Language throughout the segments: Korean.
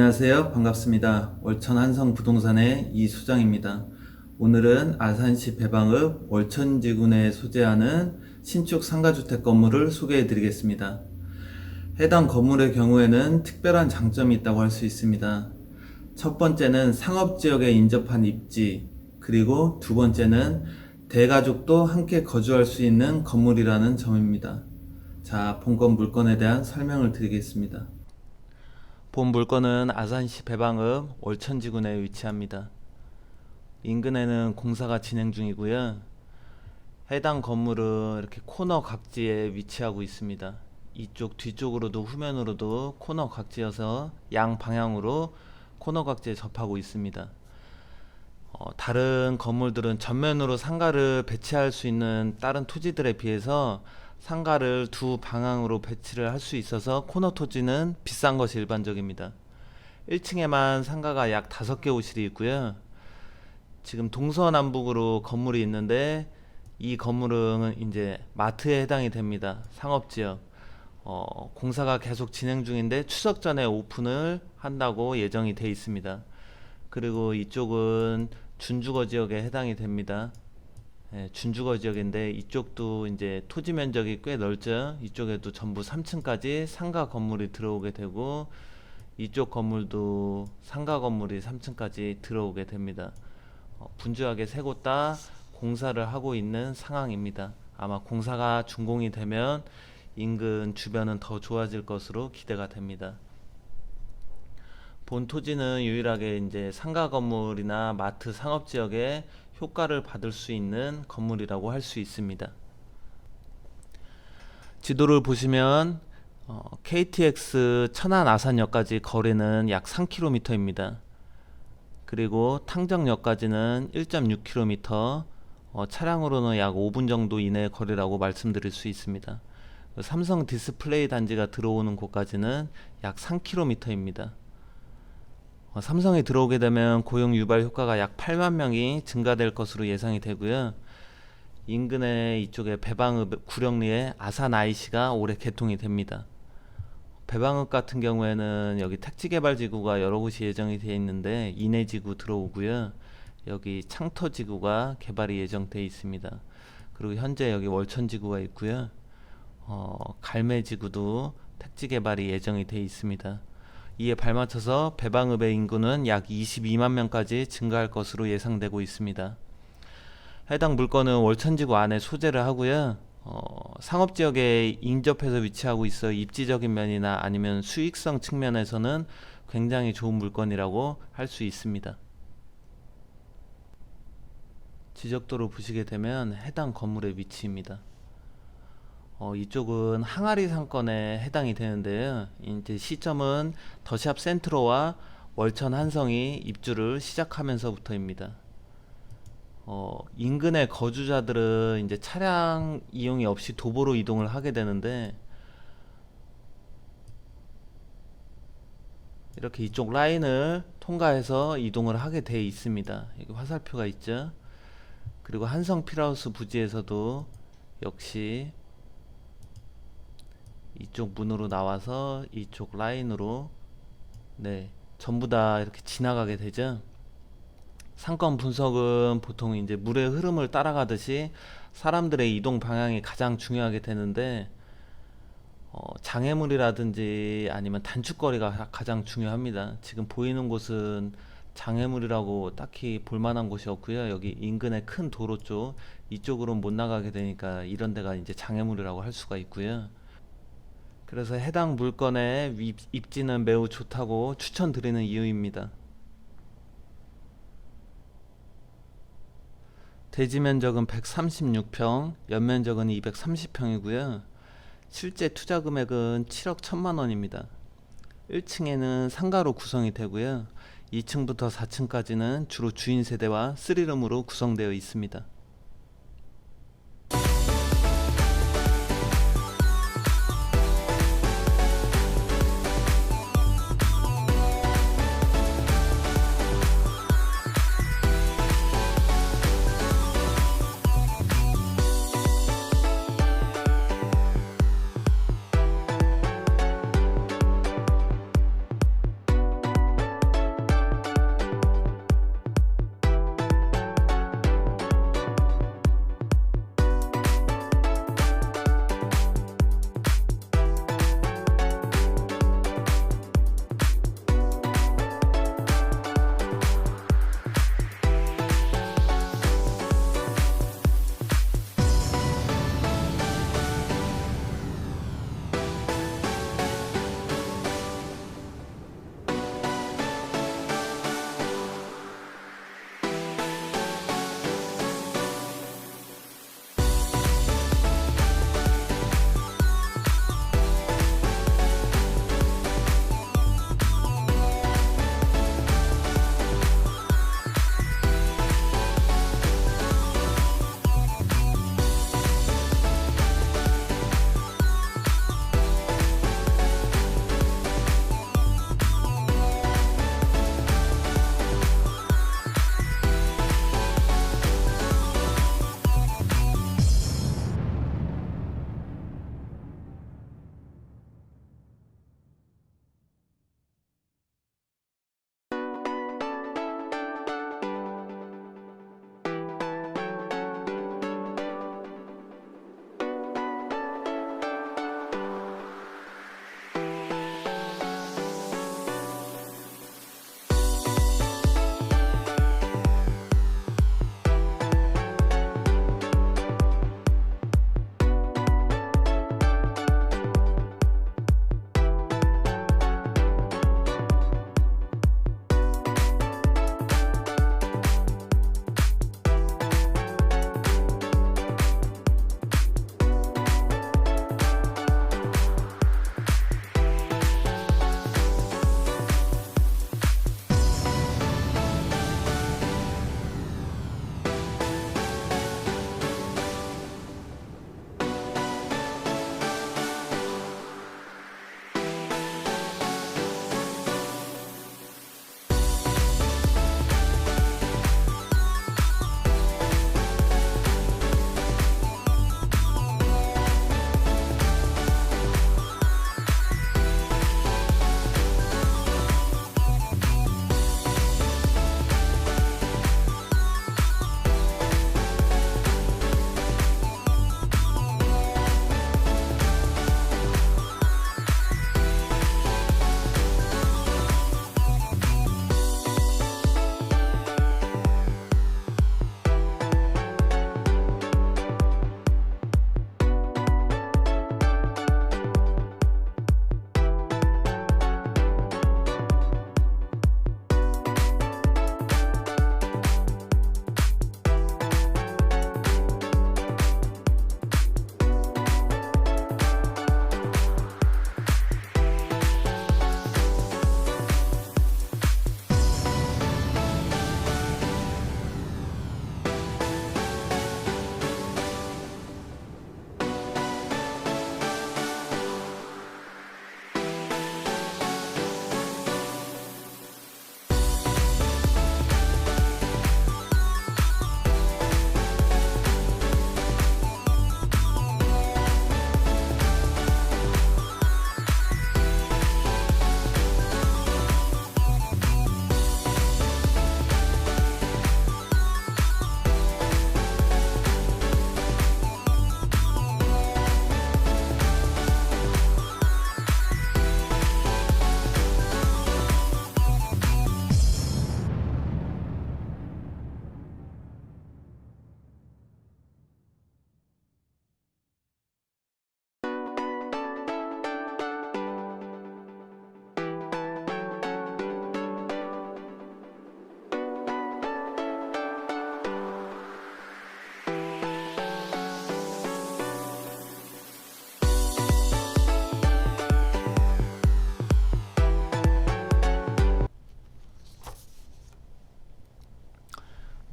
안녕하세요. 반갑습니다. 월천 한성 부동산의 이수장입니다. 오늘은 아산시 배방읍 월천지구내에 소재하는 신축 상가주택 건물을 소개해 드리겠습니다. 해당 건물의 경우에는 특별한 장점이 있다고 할 수 있습니다. 첫 번째는 상업지역에 인접한 입지, 그리고 두 번째는 대가족도 함께 거주할 수 있는 건물이라는 점입니다. 자, 본건 물건에 대한 설명을 드리겠습니다. 본 물건은 아산시 배방읍 월천지구내에 위치합니다. 인근에는 공사가 진행 중이고요. 해당 건물은 이렇게 코너 각지에 위치하고 있습니다. 이쪽 뒤쪽으로도 후면으로도 코너 각지여서 양 방향으로 코너 각지에 접하고 있습니다. 다른 건물들은 전면으로 상가를 배치할 수 있는 다른 토지들에 비해서 상가를 두 방향으로 배치를 할 수 있어서 코너 토지는 비싼 것이 일반적입니다. 1층에만 상가가 약 5개 호실이 있고요. 지금 동서남북으로 건물이 있는데 이 건물은 이제 마트에 해당이 됩니다. 상업지역. 공사가 계속 진행 중인데 추석 전에 오픈을 한다고 예정이 돼 있습니다. 그리고 이쪽은 준주거 지역에 해당이 됩니다. 준주거 지역인데 이쪽도 이제 토지 면적이 꽤 넓죠. 이쪽에도 전부 3층까지 상가 건물이 들어오게 되고 이쪽 건물도 상가 건물이 3층까지 들어오게 됩니다. 분주하게 세 곳 다 공사를 하고 있는 상황입니다. 아마 공사가 준공이 되면 인근 주변은 더 좋아질 것으로 기대가 됩니다. 본 토지는 유일하게 이제 상가 건물이나 마트 상업 지역에 효과를 받을 수 있는 건물이라고 할 수 있습니다. 지도를 보시면 KTX 천안 아산역까지 거리는 약 3km입니다. 그리고 탕정역까지는 1.6km, 차량으로는 약 5분 정도 이내 거리라고 말씀드릴 수 있습니다. 삼성 디스플레이 단지가 들어오는 곳까지는 약 3km입니다. 삼성이 들어오게 되면 고용 유발 효과가 약 8만 명이 증가될 것으로 예상이 되고요. 인근의 이쪽에 배방읍 구령리에 아산 IC가 올해 개통이 됩니다. 배방읍 같은 경우에는 여기 택지개발지구가 여러 곳이 예정이 되어 있는데 인해지구 들어오고요. 여기 창터지구가 개발이 예정되어 있습니다. 그리고 현재 여기 월천지구가 있고요. 갈매지구도 택지개발이 예정이 되어 있습니다. 이에 발맞춰서 배방읍의 인구는 약 22만 명까지 증가할 것으로 예상되고 있습니다. 해당 물건은 월천지구 안에 소재를 하고요. 상업지역에 인접해서 위치하고 있어 입지적인 면이나 아니면 수익성 측면에서는 굉장히 좋은 물건이라고 할 수 있습니다. 지적도를 보시게 되면 해당 건물의 위치입니다. 이쪽은 항아리 상권에 해당이 되는데요. 이제 시점은 더샵 센트로와 월천 한성이 입주를 시작하면서부터입니다. 인근의 거주자들은 이제 차량 이용이 없이 도보로 이동을 하게 되는데 이렇게 이쪽 라인을 통과해서 이동을 하게 되어 있습니다. 여기 화살표가 있죠. 그리고 한성 필하우스 부지에서도 역시 이쪽 문으로 나와서 이쪽 라인으로 전부 다 이렇게 지나가게 되죠. 상권 분석은 보통 이제 물의 흐름을 따라가듯이 사람들의 이동 방향이 가장 중요하게 되는데 장애물이라든지 아니면 단축거리가 가장 중요합니다. 지금 보이는 곳은 장애물이라고 딱히 볼만한 곳이 없고요. 여기 인근의 큰 도로 쪽 이쪽으로는 못 나가게 되니까 이런 데가 이제 장애물이라고 할 수가 있고요. 그래서 해당 물건의 입지는 매우 좋다고 추천드리는 이유입니다. 대지 면적은 136평, 연면적은 230평이고요. 실제 투자 금액은 7억 1천만 원입니다. 1층에는 상가로 구성이 되고요. 2층부터 4층까지는 주로 주인 세대와 3룸으로 구성되어 있습니다.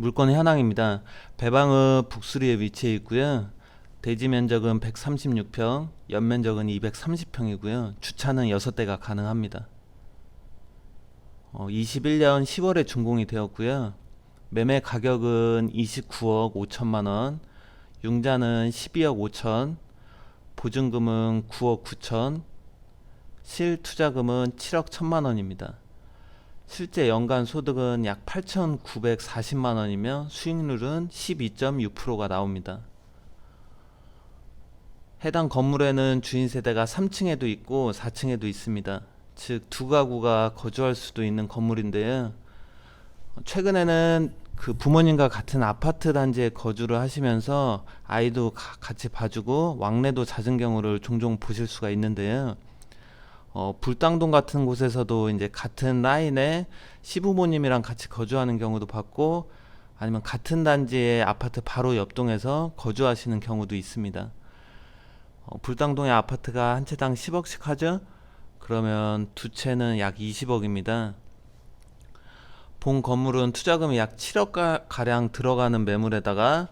물건 현황입니다. 배방은 북수리에 위치해 있고요. 대지 면적은 136평, 연면적은 230평이고요. 주차는 6대가 가능합니다. 21년 10월에 준공이 되었고요. 매매 가격은 29억 5천만 원, 융자는 12억 5천, 보증금은 9억 9천, 실투자금은 7억 1천만 원입니다. 실제 연간 소득은 약 8,940만 원이며 수익률은 12.6%가 나옵니다. 해당 건물에는 주인 세대가 3층에도 있고 4층에도 있습니다. 즉 두 가구가 거주할 수도 있는 건물인데요. 최근에는 그 부모님과 같은 아파트 단지에 거주를 하시면서 아이도 같이 봐주고 왕래도 잦은 경우를 종종 보실 수가 있는데요. 불당동 같은 곳에서도 이제 같은 라인에 시부모님이랑 같이 거주하는 경우도 봤고, 아니면 같은 단지의 아파트 바로 옆동에서 거주하시는 경우도 있습니다. 불당동의 아파트가 한 채당 10억씩 하죠? 그러면 두 채는 약 20억입니다. 본 건물은 투자금이 약 7억 가량 들어가는 매물에다가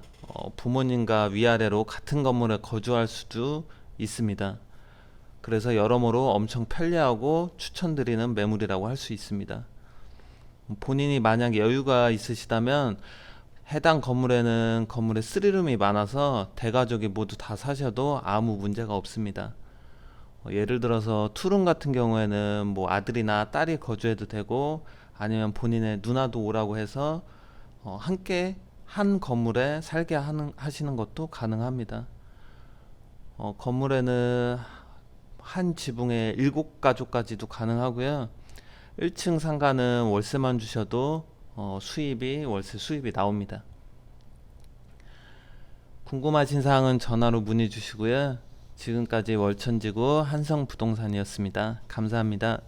부모님과 위아래로 같은 건물에 거주할 수도 있습니다. 그래서 여러모로 엄청 편리하고 추천드리는 매물이라고 할 수 있습니다. 본인이 만약 여유가 있으시다면 해당 건물에는 건물에 3룸이 많아서 대가족이 모두 다 사셔도 아무 문제가 없습니다. 예를 들어서 투룸 같은 경우에는 뭐 아들이나 딸이 거주해도 되고, 아니면 본인의 누나도 오라고 해서 함께 한 건물에 살게 하시는 것도 가능합니다. 건물에는 한 지붕에 7가족까지도 가능하고요. 1층 상가는 월세만 주셔도 월세 수입이 나옵니다. 궁금하신 사항은 전화로 문의 주시고요. 지금까지 월천지구 한성부동산이었습니다. 감사합니다.